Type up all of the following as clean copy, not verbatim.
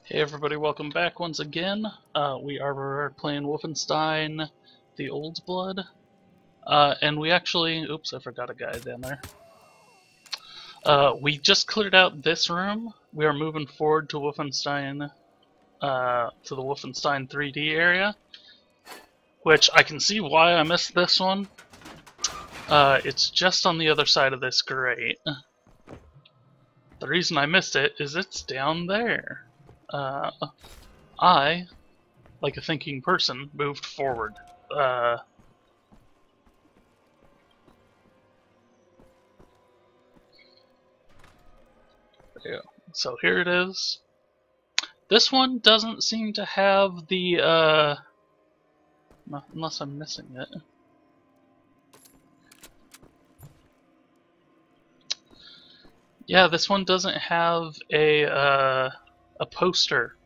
Hey everybody, welcome back once again. We are playing Wolfenstein the Old Blood. And we actually... Oops, I forgot a guy down there. We just cleared out this room. We are moving forward to Wolfenstein, to the Wolfenstein 3D area. Which I can see why I missed this one. It's just on the other side of this grate. The reason I missed it is it's down there. I, like a thinking person, moved forward. There you go. So here it is. This one doesn't seem to have the, unless I'm missing it. Yeah, this one doesn't have a poster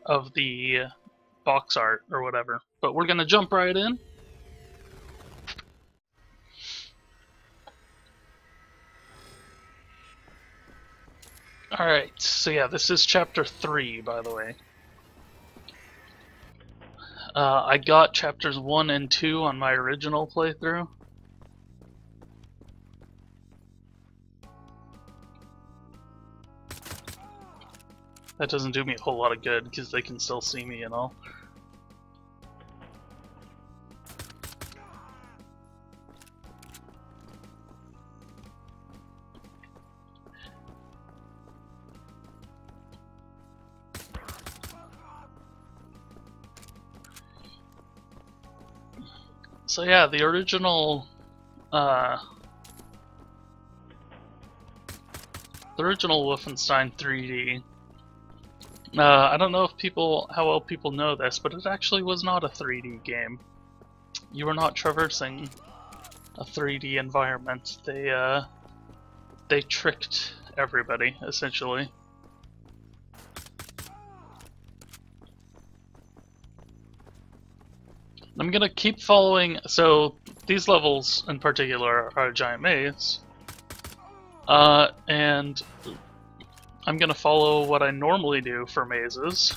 of the box art or whatever. But we're gonna jump right in. Alright, so yeah, this is chapter 3, by the way. I got chapters 1 and 2 on my original playthrough. That doesn't do me a whole lot of good, because they can still see me and all. So yeah, the original Wolfenstein 3D. I don't know if how well people know this, but it actually was not a 3D game. You were not traversing a 3D environment. They tricked everybody, essentially. I'm gonna keep following. So these levels in particular are a giant maze, and I'm gonna follow what I normally do for mazes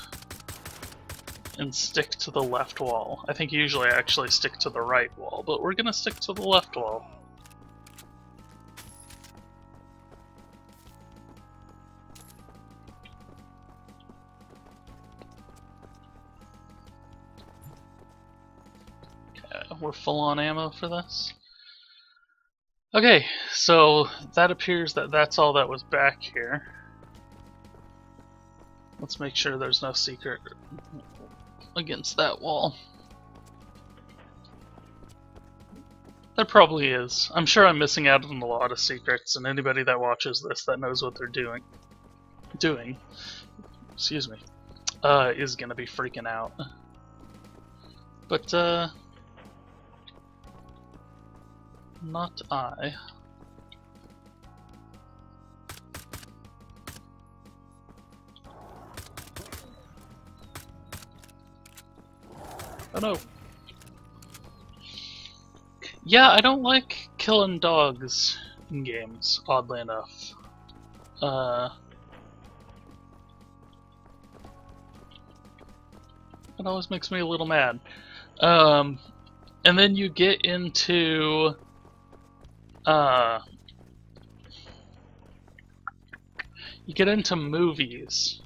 and stick to the left wall. I think usually I actually stick to the right wall, but we're gonna stick to the left wall. Okay, we're full on ammo for this. Okay, so that appears that that's all that was back here. Let's make sure there's no secret against that wall. There probably is. I'm sure I'm missing out on a lot of secrets, and anybody that watches this that knows what they're doing, excuse me, is gonna be freaking out. But, not I. Oh no. Yeah, I don't like killing dogs in games, oddly enough. It always makes me a little mad. And then you get into movies.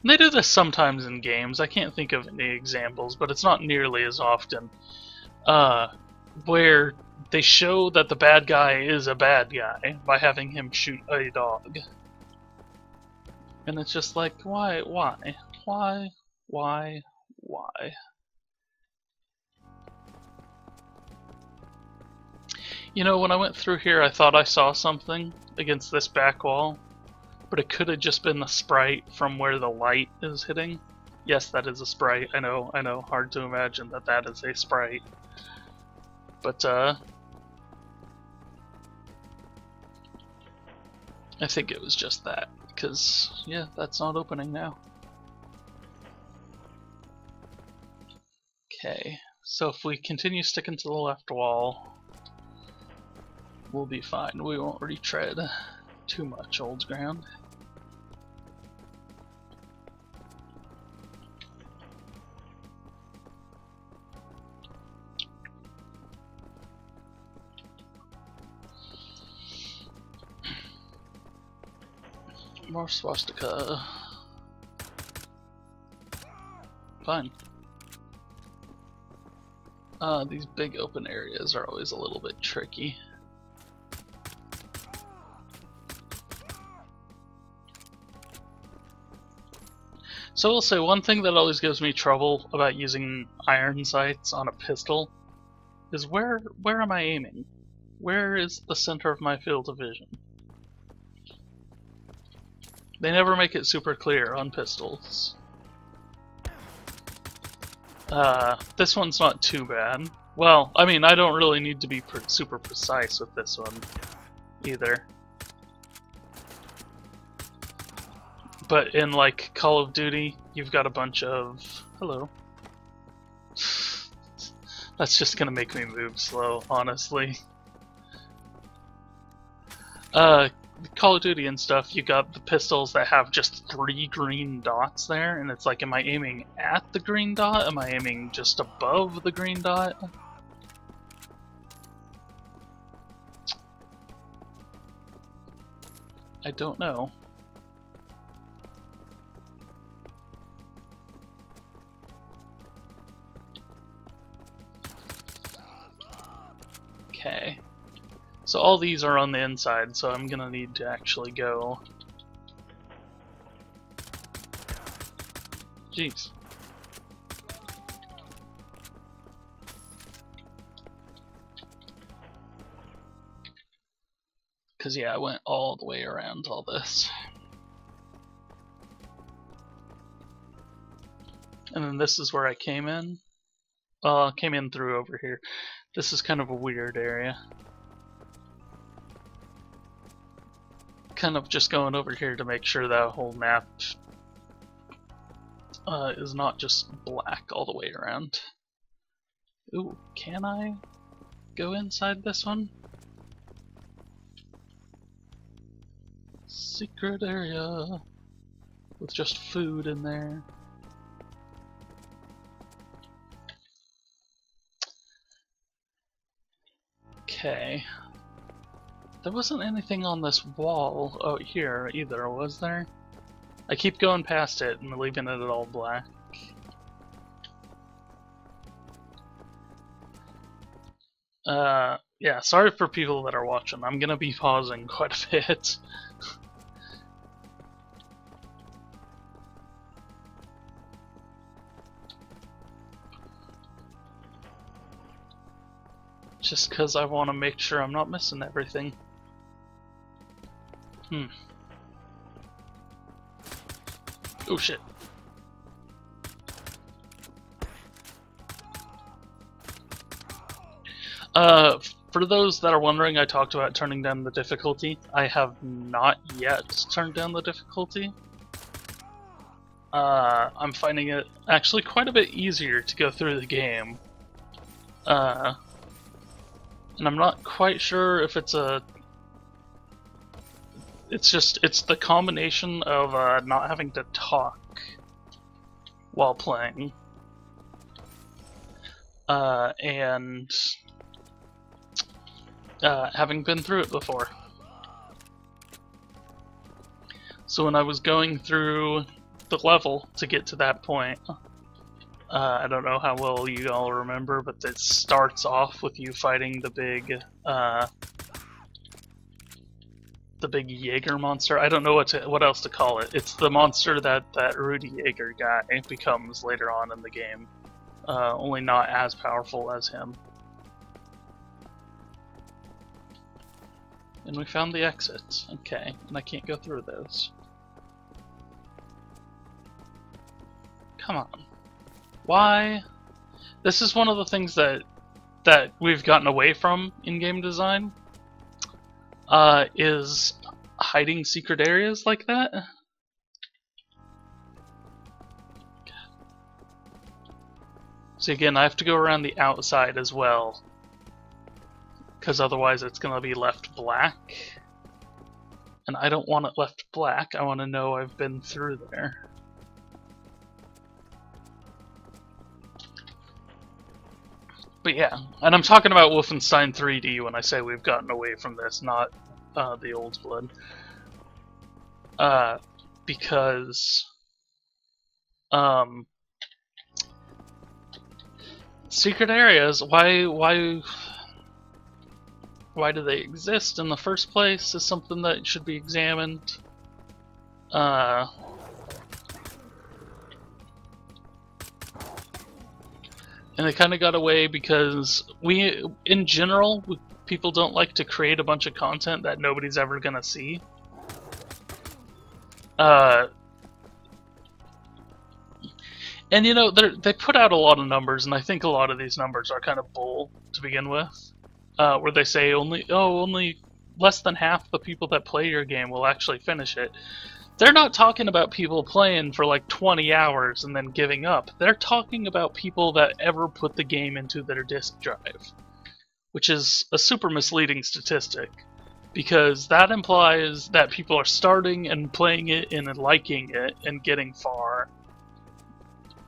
And they do this sometimes in games. I can't think of any examples, but it's not nearly as often. Where they show that the bad guy is a bad guy by having him shoot a dog. And it's just like, why? You know, when I went through here, I thought I saw something against this back wall, but it could have just been the sprite from where the light is hitting. Yes, that is a sprite. I know, hard to imagine that that is a sprite. But, I think it was just that, because, yeah, that's not opening now. Okay, so if we continue sticking to the left wall, we'll be fine. We won't retread too much old ground. More swastika. Fine. These big open areas are always a little bit tricky. So I'll say one thing that always gives me trouble about using iron sights on a pistol is where am I aiming? Where is the center of my field of vision? They never make it super clear on pistols. This one's not too bad. Well, I mean, I don't really need to be super precise with this one either. But in like Call of Duty, you've got a bunch of... Hello. That's just gonna make me move slow, honestly. Call of Duty and stuff, you got the pistols that have just 3 green dots there, and it's like, am I aiming at the green dot? Am I aiming just above the green dot? I don't know. Okay. So all these are on the inside, so I'm gonna need to actually go... Jeez. Cause yeah, I went all the way around all this. And then this is where I came in. Came in through over here. This is kind of a weird area. Kind of just going over here to make sure that whole map is not just black all the way around. Ooh, can I go inside this one? Secret area with just food in there. Okay. There wasn't anything on this wall out here either, was there? I keep going past it and leaving it all black. Yeah, sorry for people that are watching. I'm gonna be pausing quite a bit. Just because I want to make sure I'm not missing everything. Oh shit. For those that are wondering, I talked about turning down the difficulty. I have not yet turned down the difficulty. I'm finding it actually quite a bit easier to go through the game. And I'm not quite sure if it's a... It's the combination of not having to talk while playing. And having been through it before. So when I was going through the level to get to that point, I don't know how well you all remember, but it starts off with you fighting the big Jaeger monster. I don't know what else to call it. It's the monster that Rudy Jaeger guy becomes later on in the game. Only not as powerful as him. And we found the exit. Okay, and I can't go through those. Come on. Why? This is one of the things that we've gotten away from in game design. Is hiding secret areas like that. So again, I have to go around the outside as well, because otherwise it's going to be left black. And I don't want it left black, I want to know I've been through there. But yeah, and I'm talking about Wolfenstein 3D when I say we've gotten away from this, not the old blood. because secret areas, why do they exist in the first place is something that should be examined. And they kind of got away because in general, people don't like to create a bunch of content that nobody's ever gonna see. And you know, they put out a lot of numbers, and I think a lot of these numbers are kind of bull to begin with. Where they say only less than half the people that play your game will actually finish it. They're not talking about people playing for like 20 hours and then giving up. They're talking about people that ever put the game into their disk drive, which is a super misleading statistic, because that implies that people are starting and playing it and liking it and getting far.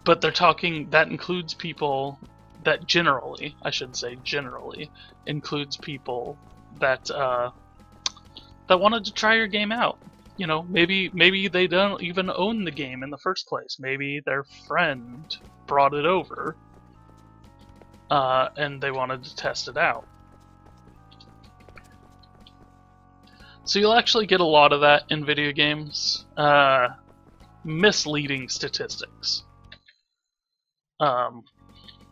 But they're talking, that includes people that generally, I should say generally, includes people that that wanted to try your game out. You know, maybe they don't even own the game in the first place. Maybe their friend brought it over, and they wanted to test it out. So you'll actually get a lot of that in video games. Misleading statistics.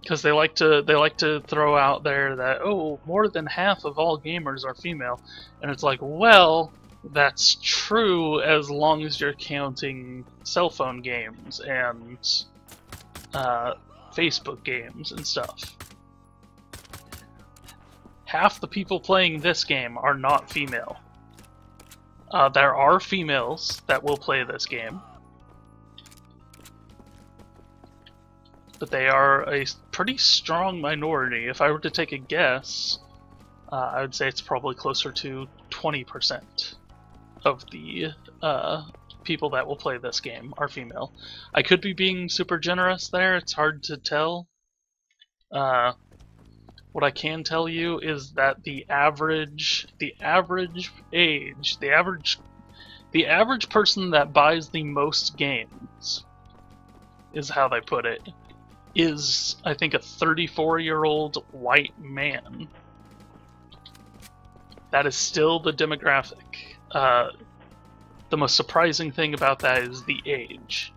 Because they like to throw out there that, oh, more than half of all gamers are female, and it's like, well, that's true as long as you're counting cell phone games and Facebook games and stuff. Half the people playing this game are not female. There are females that will play this game, but they are a pretty strong minority. If I were to take a guess, I would say it's probably closer to 20% of the people that will play this game are female. I could be being super generous there, it's hard to tell. What I can tell you is that the average person that buys the most games, is how they put it, is, I think, a 34-year-old white man. That is still the demographic. The most surprising thing about that is the age.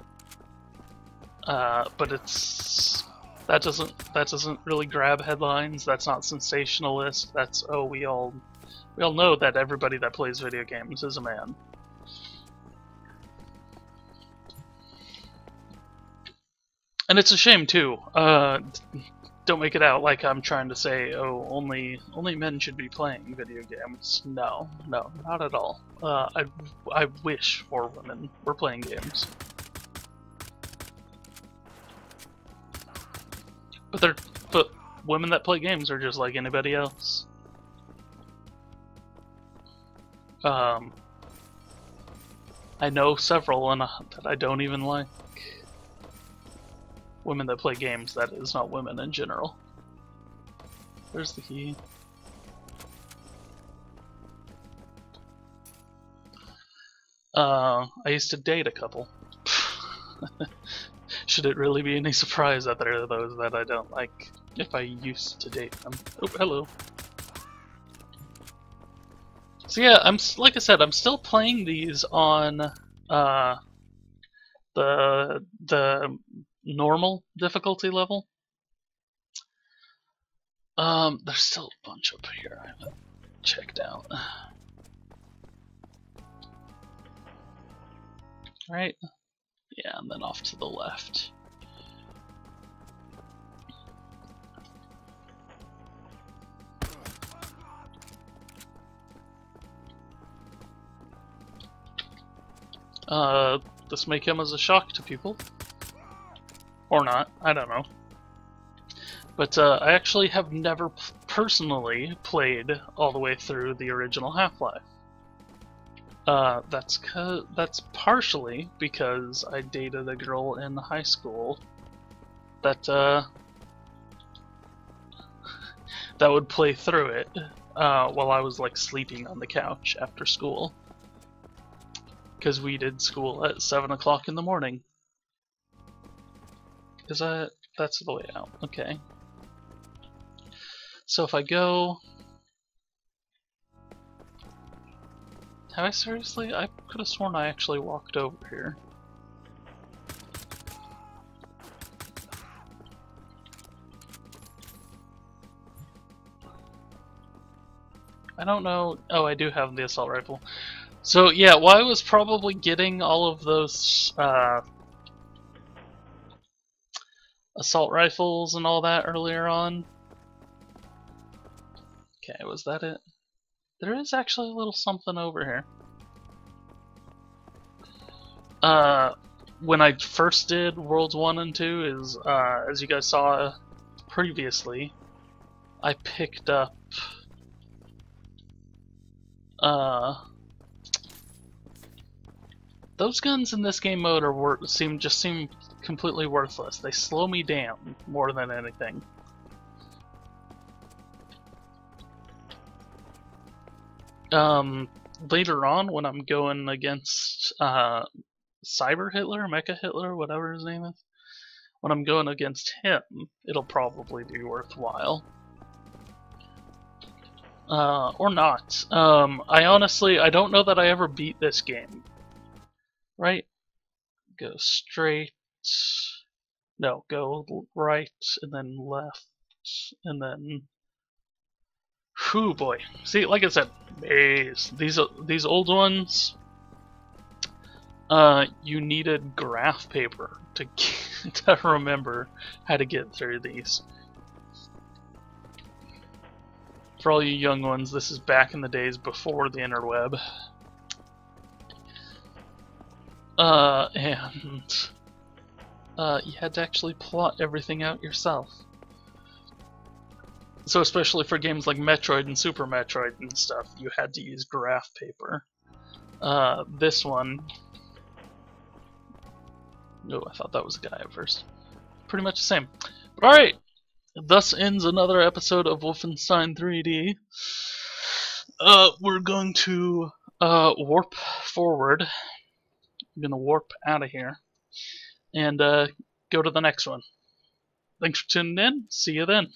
But that doesn't really grab headlines. That's not sensationalist. That's, oh, we all know that everybody that plays video games is a man. And it's a shame too. Don't make it out like I'm trying to say, oh, only men should be playing video games. No, not at all. I wish more women were playing games. But women that play games are just like anybody else. I know several that I don't even like. Women that play games, that is, not women in general. Where's the key? I used to date a couple. Should it really be any surprise that there are those that I don't like if I used to date them? Oh, hello. So yeah, like I said, I'm still playing these on the normal difficulty level. There's still a bunch up here I haven't checked out. Right? Yeah, and then off to the left. This may come as a shock to people. Or not, I don't know. But I actually have never personally played all the way through the original Half-Life. That's partially because I dated a girl in high school that that would play through it while I was like sleeping on the couch after school. because we did school at 7 o'clock in the morning. Is that... that's the way out. Okay. So if I go... Have I seriously? I could have sworn I actually walked over here. I don't know. Oh, I do have the assault rifle. So yeah, well, I was probably getting all of those assault rifles and all that earlier on. Okay, was that it? There is actually a little something over here. When I first did Worlds 1 and 2, is as you guys saw previously, I picked up those guns in this game mode are seem completely worthless. They slow me down more than anything. Later on, when I'm going against Cyber Hitler, Mecha Hitler, whatever his name is, when I'm going against him, it'll probably be worthwhile. Or not. I honestly, I don't know that I ever beat this game. Right? Go straight. No, go right, and then left, and then... Whew, boy. See, like I said, these old ones, you needed graph paper to to remember how to get through these. For all you young ones, this is back in the days before the interweb. And you had to actually plot everything out yourself. So especially for games like Metroid and Super Metroid and stuff, you had to use graph paper. This one... Oh, I thought that was a guy at first. Pretty much the same. But alright! Thus ends another episode of Wolfenstein 3D. We're going to warp forward. I'm gonna warp out of here. And go to the next one. Thanks for tuning in. See you then.